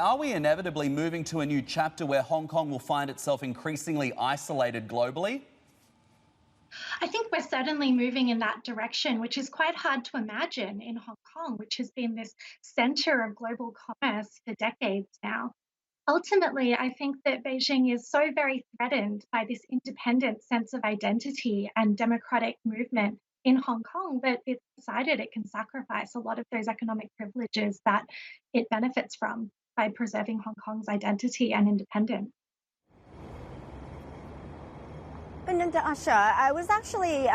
are we inevitably moving to a new chapter where Hong Kong will find itself increasingly isolated globally? I think we're certainly moving in that direction, which is quite hard to imagine in Hong Kong, which has been this center of global commerce for decades now. Ultimately, I think that Beijing is so very threatened by this independent sense of identity and democratic movement in Hong Kong that it's decided it can sacrifice a lot of those economic privileges that it benefits from by preserving Hong Kong's identity and independence. But Natasha, I was actually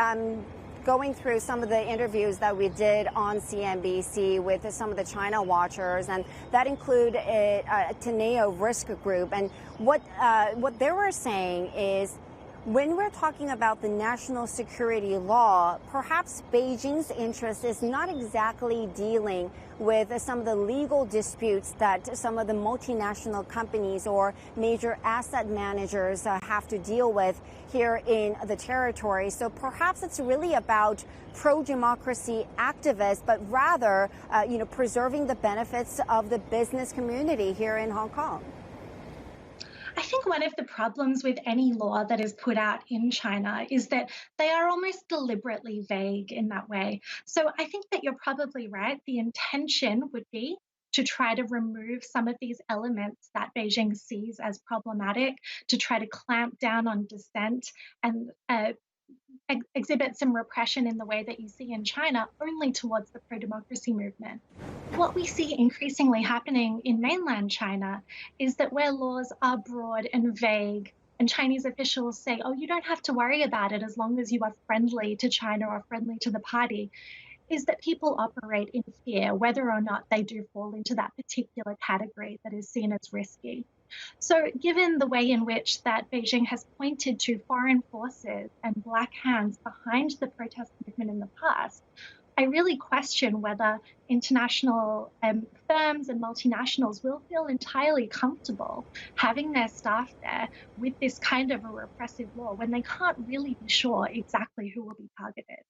going through some of the interviews that we did on CNBC with some of the China watchers, and that include a Teneo Risk Group. And what they were saying is, when we're talking about the national security law, perhaps Beijing's interest is not exactly dealing with some of the legal disputes that some of the multinational companies or major asset managers have to deal with here in the territory. So perhaps it's really about pro-democracy activists, but rather, preserving the benefits of the business community here in Hong Kong. I think one of the problems with any law that is put out in China is that they are almost deliberately vague in that way. So I think that you're probably right. The intention would be to try to remove some of these elements that Beijing sees as problematic, to try to clamp down on dissent and exhibit some repression in the way that you see in China only towards the pro-democracy movement. What we see increasingly happening in mainland China is that where laws are broad and vague, and Chinese officials say, oh, you don't have to worry about it as long as you are friendly to China or friendly to the party, is that people operate in fear, whether or not they do fall into that particular category that is seen as risky. So given the way in which that Beijing has pointed to foreign forces and black hands behind the protest movement in the past, I really question whether international firms and multinationals will feel entirely comfortable having their staff there with this kind of a repressive law when they can't really be sure exactly who will be targeted.